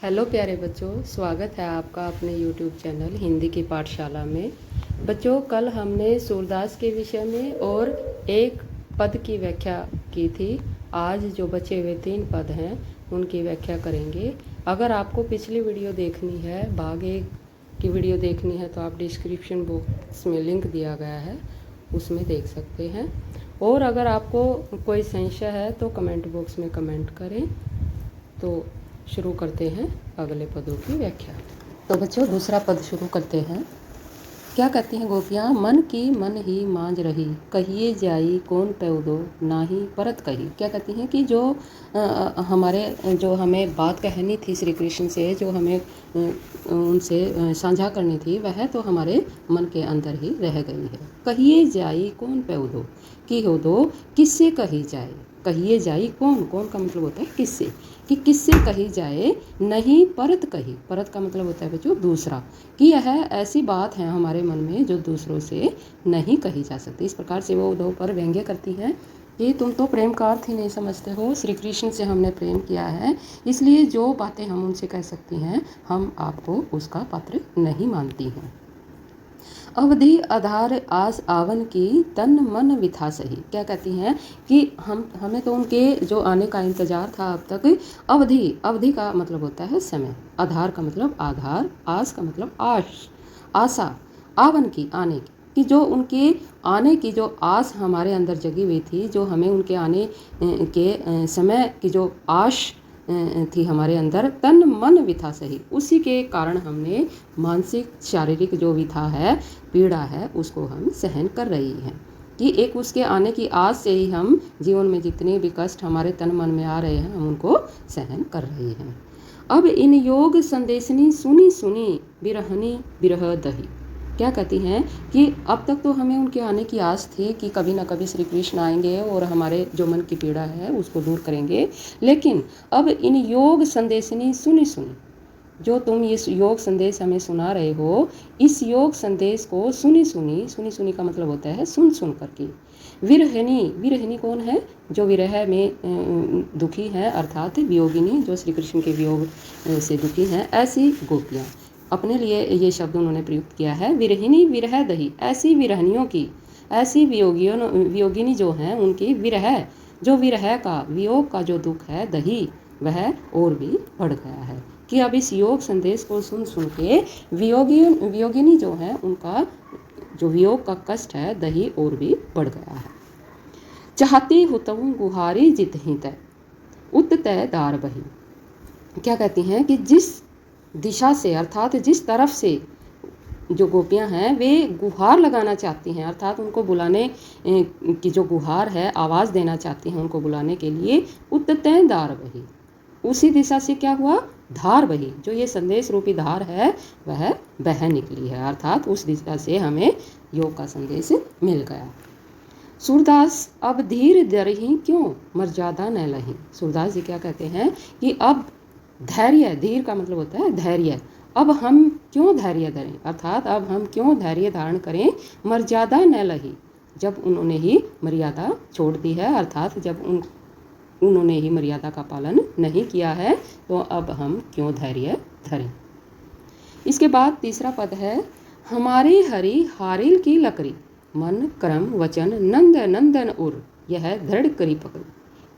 Hello प्यारे बच्चों, स्वागत है आपका अपने YouTube चैनल हिंदी की पाठशाला में। बच्चों, कल हमने सूरदास के विषय में और एक पद की व्याख्या की थी। आज जो बचे हुए 3 पद हैं उनकी व्याख्या करेंगे। अगर आपको पिछली वीडियो देखनी है, भाग 1 की वीडियो देखनी है, तो आप डिस्क्रिप्शन बॉक्स में लिंक दिया गया है, उसमें देख सकते हैं। और अगर आपको कोई संशय है तो कमेंट बॉक्स में कमेंट करें। तो शुरू करते हैं अगले पदों की व्याख्या। तो बच्चों, दूसरा पद शुरू करते हैं। क्या कहती हैं गोपियाँ? मन की मन ही मांझ रही, कहिए जाई कौन पैदो नाही परत कही। क्या कहती हैं कि जो हमें बात कहनी थी श्री कृष्ण से, जो हमें उनसे साझा करनी थी, वह तो हमारे मन के अंदर ही रह गई है। कहिए जाई कौन पैदो, की हो दो किससे कही जाए। कहिए जाई कौन, कौन का मतलब होता है किससे, कि किससे कही जाए। नहीं परत कही, परत का मतलब होता है बच्चों दूसरा, कि यह ऐसी बात है हमारे मन में जो दूसरों से नहीं कही जा सकती। इस प्रकार से वो दो पर व्यंग्य करती हैं कि तुम तो प्रेम का अर्थ ही नहीं समझते हो। श्री कृष्ण से हमने प्रेम किया है, इसलिए जो बातें हम उनसे कह सकती हैं, हम आपको उसका पात्र नहीं मानती हैं। अवधि आधार आस आवन की तन मन विथा सही। क्या कहती हैं कि हमें तो उनके जो आने का इंतजार था अब तक। अवधि, अवधि का मतलब होता है समय, आधार का मतलब आधार, आस का मतलब आश, आशा, आवन की आने की जो उनके आने की जो आस हमारे अंदर जगी हुई थी, जो हमें उनके आने के समय की जो आश थी हमारे अंदर, तन मन विथा सही, उसी के कारण हमने मानसिक शारीरिक जो विथा है, पीड़ा है, उसको हम सहन कर रही हैं। कि एक उसके आने की आस से ही हम जीवन में जितने भी कष्ट हमारे तन मन में आ रहे हैं, हम उनको सहन कर रहे हैं। अब इन योग संदेशनी सुनी सुनी बिरहनी बिरह दही। क्या कहती हैं कि अब तक तो हमें उनके आने की आस थी कि कभी ना कभी श्री कृष्ण आएंगे और हमारे जो मन की पीड़ा है उसको दूर करेंगे, लेकिन अब इन योग संदेशनी सुनी सुनी, जो तुम ये योग संदेश हमें सुना रहे हो, इस योग संदेश को सुनी सुनी, सुनी सुनी का मतलब होता है सुन सुन करके। विरहिनी, विरहिनी कौन है? जो विरह में दुखी है, अर्थात वियोगिनी, जो श्री कृष्ण के वियोग से दुखी हैं, ऐसी गोपियाँ। अपने लिए ये शब्द उन्होंने प्रयुक्त किया है। विरहिनी विरह दही, ऐसी विरहनियों की, ऐसी वियोगिनी जो हैं उनकी विरह, जो विरह का, वियोग का जो दुख है, दही, वह और भी बढ़ गया है। कि अब इस योग संदेश को सुन सुन के वियोगिनी जो है, उनका जो वियोग का कष्ट है, दही और भी बढ़ गया है। चाहती हुतऊं गुहारी जित ही तय उत तय दार बही। क्या कहती हैं कि जिस दिशा से, अर्थात जिस तरफ से जो गोपियां हैं वे गुहार लगाना चाहती हैं, अर्थात उनको बुलाने की जो गुहार है, आवाज़ देना चाहती हैं उनको बुलाने के लिए, उत तय दार बही, उसी दिशा से क्या हुआ? धार बही, जो ये संदेश रूपी धार है वह बह निकली है, अर्थात उस दिशा से हमें योग का संदेश मिल गया। सूरदास अब धीर दरही क्यों मर्यादा न लही। सूरदास जी क्या कहते हैं कि अब धैर्य, धीर का मतलब होता है धैर्य, अब हम क्यों धैर्य धरें, अर्थात अब हम क्यों धैर्य धारण करें, मर्यादा न लही, जब उन्होंने ही मर्यादा छोड़ दी है, अर्थात जब उन्होंने ही मर्यादा का पालन नहीं किया है, तो अब हम क्यों धैर्य धरें। इसके बाद तीसरा पद है, हमारे हरि हारिल की लकड़ी, मन क्रम वचन नंद नंदन उर, यह दृढ़ करी पकड़।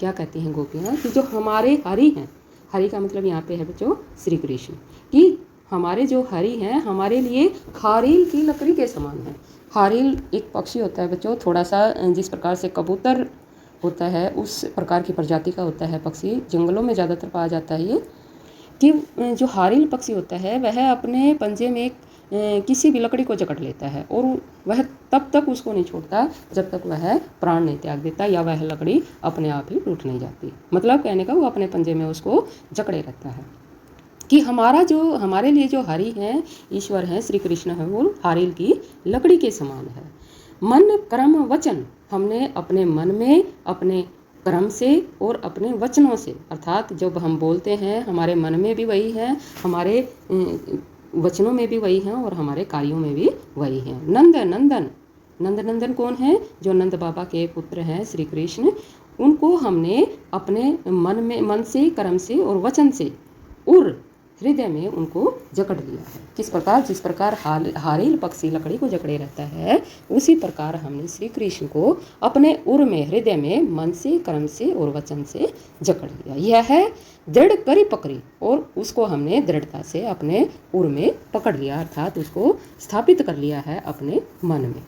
क्या कहती हैं गोपियाँ कि जो हमारे हरि हैं, हरि का मतलब यहाँ पे है बच्चों श्री कृष्ण, कि हमारे जो हरि हैं हमारे लिए हारिल की लकड़ी के समान है। हारिल एक पक्षी होता है बच्चों, थोड़ा सा जिस प्रकार से कबूतर होता है उस प्रकार की प्रजाति का होता है पक्षी, जंगलों में ज़्यादातर पाया जाता है ये। कि जो हारिल पक्षी होता है वह अपने पंजे में किसी भी लकड़ी को जकड़ लेता है और वह तब तक उसको नहीं छोड़ता जब तक वह प्राण नहीं त्याग देता या वह लकड़ी अपने आप ही टूट नहीं जाती। मतलब कहने का वो अपने पंजे में उसको जकड़े रहता है। कि हमारे लिए जो हरि हैं, ईश्वर हैं, श्री कृष्ण हैं, वो हारिल की लकड़ी के समान है। मन कर्म वचन, हमने अपने मन में अपने कर्म से और अपने वचनों से, अर्थात जब हम बोलते हैं हमारे मन में भी वही है, हमारे वचनों में भी वही हैं और हमारे कार्यों में भी वही हैं। नंद नंदन, नंद नंदन कौन है? जो नंद बाबा के पुत्र हैं श्री कृष्ण, उनको हमने अपने मन से, कर्म से और वचन से, उर हृदय में उनको जकड़ लिया है। किस प्रकार? जिस प्रकार हारिल पक्षी लकड़ी को जकड़े रहता है, उसी प्रकार हमने श्री कृष्ण को अपने उर में, हृदय में, मन से, कर्म से और वचन से जकड़ लिया। यह है दृढ़ करी पकड़ी, और उसको हमने दृढ़ता से अपने उर में पकड़ लिया, अर्थात उसको स्थापित कर लिया है अपने मन में।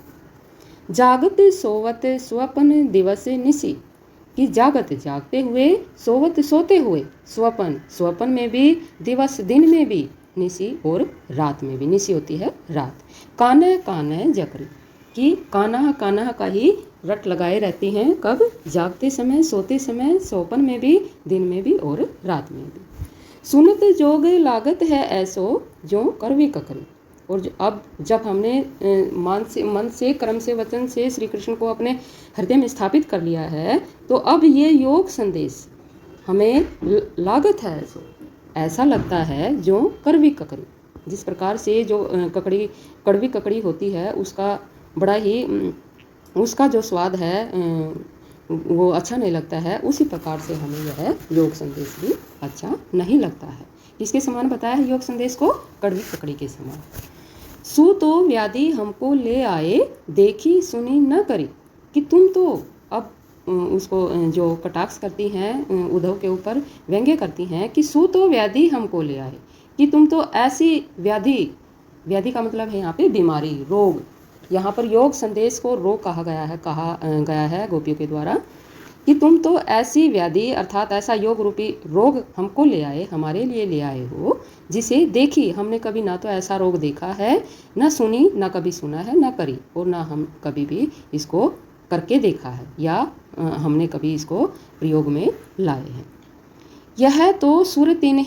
जागत सोवत स्वपन दिवस निसी, कि जागत जागते हुए, सोवत सोते हुए, स्वपन स्वपन में भी, दिवस दिन में भी, निसी और रात में भी। निसी होती है रात। कान्ह कान्ह जकरी, कि कान्हा कान्हा का ही रट लगाए रहती हैं। कब? जागते समय, सोते समय, स्वपन में भी, दिन में भी और रात में भी। सुनत जोग लागत है ऐसो जो करवी ककरी, और अब जब हमने मन से, कर्म से, वचन से श्री कृष्ण को अपने हृदय में स्थापित कर लिया है, तो अब ये योग संदेश हमें लागत है, ऐसा लगता है जो कड़वी ककड़ी। जिस प्रकार से जो कड़वी ककड़ी होती है, उसका बड़ा ही उसका जो स्वाद है वो अच्छा नहीं लगता है, उसी प्रकार से हमें यह योग संदेश भी अच्छा नहीं लगता है। किसके समान बताया है योग संदेश को? कड़वी ककड़ी के समान। सु तो व्याधि हमको ले आए, देखी सुनी न करी, कि तुम तो अब उसको जो कटाक्ष करती हैं उद्धव के ऊपर, व्यंग्य करती हैं कि सु तो व्याधि हमको ले आए, कि तुम तो ऐसी व्याधि, व्याधि का मतलब है यहाँ पे बीमारी, रोग। यहाँ पर योग संदेश को रोग कहा गया है गोपियों के द्वारा, कि तुम तो ऐसी व्याधि अर्थात ऐसा योग रूपी रोग हमको ले आए, हमारे लिए ले आए हो, जिसे देखी हमने कभी ना तो ऐसा रोग देखा है, ना सुनी, ना कभी सुना है, ना करी, और ना हम कभी भी इसको करके देखा है, या हमने कभी इसको प्रयोग में लाए हैं। यह तो सुर तीन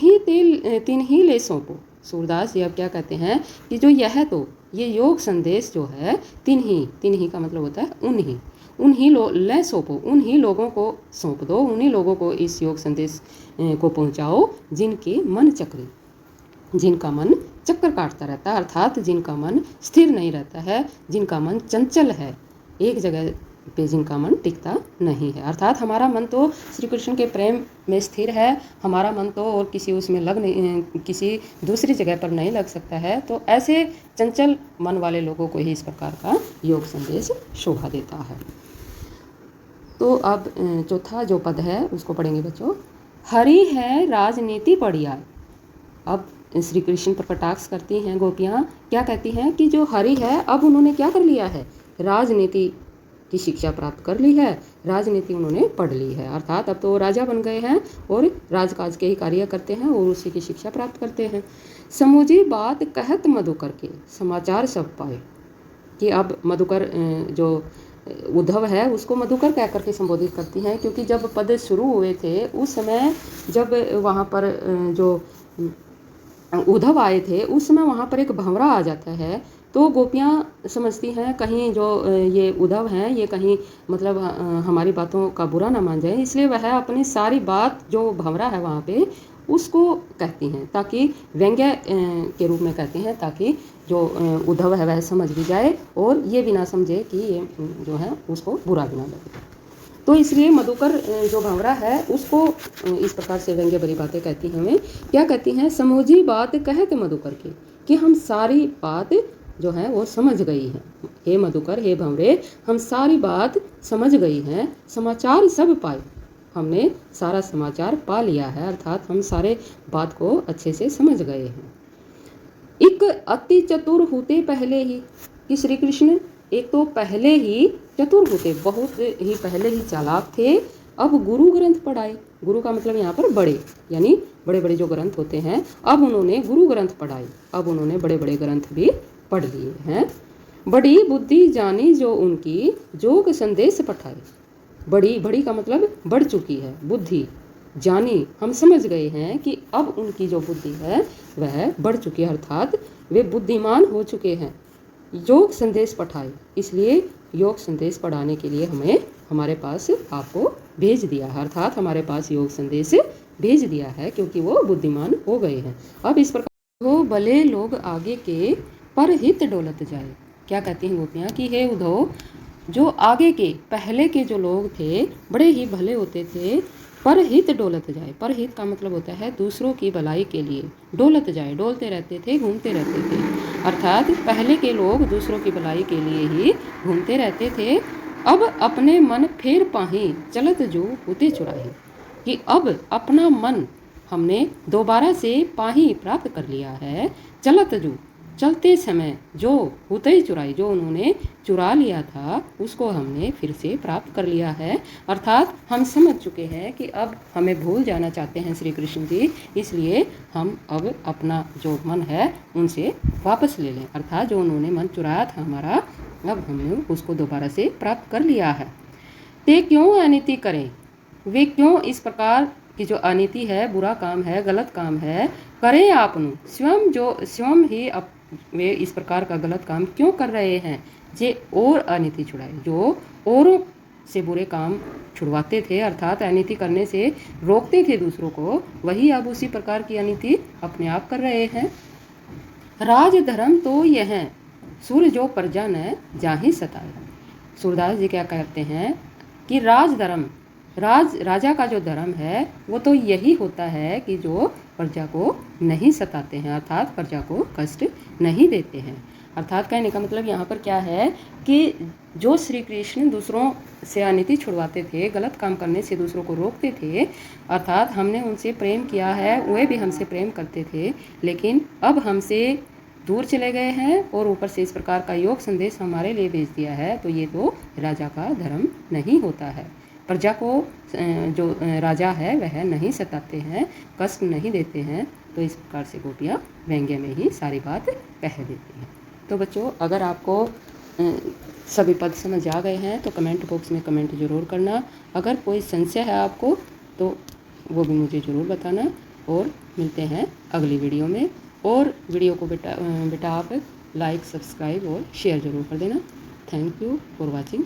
ही ले सौंपो। सूरदास जी अब क्या कहते हैं कि जो यह तो, ये योग संदेश जो है, तीन ही का मतलब होता है उन्हीं ले सौंपो, उन्हीं लोगों को सौंप दो, उन्हीं लोगों को इस योग संदेश को पहुंचाओ जिनके मन चक्री, जिनका मन चक्कर काटता रहता है, अर्थात जिनका मन स्थिर नहीं रहता है, जिनका मन चंचल है, एक जगह पे जिनका मन टिकता नहीं है। अर्थात हमारा मन तो श्री कृष्ण के प्रेम में स्थिर है, हमारा मन तो और किसी उसमें किसी दूसरी जगह पर नहीं लग सकता है। तो ऐसे चंचल मन वाले लोगों को ही इस प्रकार का योग संदेश शोभा देता है। तो अब चौथा जो पद है उसको पढ़ेंगे बच्चों। हरि है राजनीति बढ़िया। अब श्री कृष्ण पर कटाक्ष करती हैं गोपियाँ, क्या कहती हैं कि जो हरि है, अब उन्होंने क्या कर लिया है? राजनीति की शिक्षा प्राप्त कर ली है, राजनीति उन्होंने पढ़ ली है, अर्थात अब तो राजा बन गए हैं और राजकाज के ही कार्य करते हैं और उसी की शिक्षा प्राप्त करते हैं। समूझी बात कहत मधुकर के, समाचार सब पाए, कि अब मधुकर जो उद्धव है उसको मधुकर कह करके संबोधित करती हैं, क्योंकि जब पद शुरू हुए थे उस समय जब वहाँ पर जो उद्धव आए थे उस समय वहाँ पर एक भंवरा आ जाता है, तो गोपियाँ समझती हैं कहीं जो ये उद्धव हैं ये कहीं मतलब हमारी बातों का बुरा ना मान जाए, इसलिए वह अपनी सारी बात जो भंवरा है वहाँ पे उसको कहती हैं, ताकि व्यंग्य के रूप में कहती हैं, ताकि जो उद्धव है वह समझ भी जाए और ये भी ना समझे कि ये जो है उसको बुरा भी ना लगे। तो इसलिए मधुकर जो भंवरा है उसको इस प्रकार से व्यंग्य भरी बातें कहती हैं। हमें क्या कहती हैं? समूझी बात कहत मधुकर के, कि हम सारी बात जो है वो समझ गई है। हे मधुकर, हे भंवरे, हम सारी बात समझ गई हैं, समाचार सब पाए, हमने सारा समाचार पा लिया है, अर्थात हम सारे बात को अच्छे से समझ गए हैं। एक अति चतुर होते पहले ही, कि श्री कृष्ण एक तो पहले ही चतुर होते, बहुत ही पहले ही चालाक थे, अब गुरु ग्रंथ पढ़ाए। गुरु का मतलब यहाँ पर बड़े, यानी बड़े बड़े जो ग्रंथ होते हैं, अब उन्होंने गुरु ग्रंथ पढ़ाए, अब उन्होंने बड़े बड़े ग्रंथ भी पढ़ लिए हैं। बड़ी बुद्धि जानी जो उनकी, जोग संदेश पठाए। बड़ी का मतलब बढ़ चुकी है, बुद्धि जानी हम समझ गए हैं कि अब उनकी जो बुद्धि है वह बढ़ चुकी है, अर्थात वे बुद्धिमान हो चुके हैं। योग संदेश पठाए, इसलिए योग संदेश पढ़ाने के लिए हमें हमारे पास आपको भेज दिया है, अर्थात हमारे पास योग संदेश भेज दिया है, क्योंकि वो बुद्धिमान हो गए हैं। अब इस प्रकार वो भले लोग आगे के पर हित डोलत जाए। क्या कहती हैं गोपियाँ कि हे उद्धव, जो आगे के पहले के जो लोग थे बड़े ही भले होते थे, परहित डोलत जाए। परहित का मतलब होता है दूसरों की भलाई के लिए। डोलत जाए, डोलते रहते थे, घूमते रहते थे। अर्थात पहले के लोग दूसरों की भलाई के लिए ही घूमते रहते थे। अब अपने मन फेर पाही, चलत जो होते चुराही, कि अब अपना मन हमने दोबारा से पाही प्राप्त कर लिया है। चलत जो, चलते समय जो हुतई चुराई, जो उन्होंने चुरा लिया था उसको हमने फिर से प्राप्त कर लिया है। अर्थात हम समझ चुके हैं कि अब हमें भूल जाना चाहते हैं श्री कृष्ण जी, इसलिए हम अब अपना जो मन है उनसे वापस ले लें। अर्थात जो उन्होंने मन चुराया था हमारा, अब हमने उसको दोबारा से प्राप्त कर लिया है। ते क्यों अनिति करें, वे क्यों इस प्रकार की जो अनिति है, बुरा काम है, गलत काम है, करें आपनु, स्वयं जो स्वयं ही वे इस प्रकार का गलत काम क्यों कर रहे हैं। जे और अनिति छुड़ाए, जो औरों से बुरे काम छुड़वाते थे, अर्थात अनिति करने से रोकते थे दूसरों को, वही अब उसी प्रकार की अनिति अपने आप कर रहे हैं। राज धर्म तो यह है, सुर जो प्रजा न जाहि सताए। सूरदास जी क्या कहते हैं कि राज धर्म, राजा का जो धर्म है वो तो यही होता है कि जो प्रजा को नहीं सताते हैं, अर्थात प्रजा को कष्ट नहीं देते हैं। अर्थात कहने का मतलब यहाँ पर क्या है कि जो श्री कृष्ण दूसरों से अनिति छुड़वाते थे, गलत काम करने से दूसरों को रोकते थे, अर्थात हमने उनसे प्रेम किया है, वे भी हमसे प्रेम करते थे, लेकिन अब हमसे दूर चले गए हैं और ऊपर से इस प्रकार का योग संदेश हमारे लिए भेज दिया है, तो ये तो राजा का धर्म नहीं होता है। प्रजा को जो राजा है वह नहीं सताते हैं, कष्ट नहीं देते हैं, तो इस प्रकार से गोपियाँ व्यंग्य में ही सारी बात कह देती हैं। तो बच्चों, अगर आपको सभी पद समझ आ गए हैं तो कमेंट बॉक्स में कमेंट ज़रूर करना। अगर कोई संशय है आपको तो वो भी मुझे ज़रूर बताना, और मिलते हैं अगली वीडियो में। और वीडियो को बेटा आप लाइक, सब्सक्राइब और शेयर ज़रूर कर देना। Thank you for watching.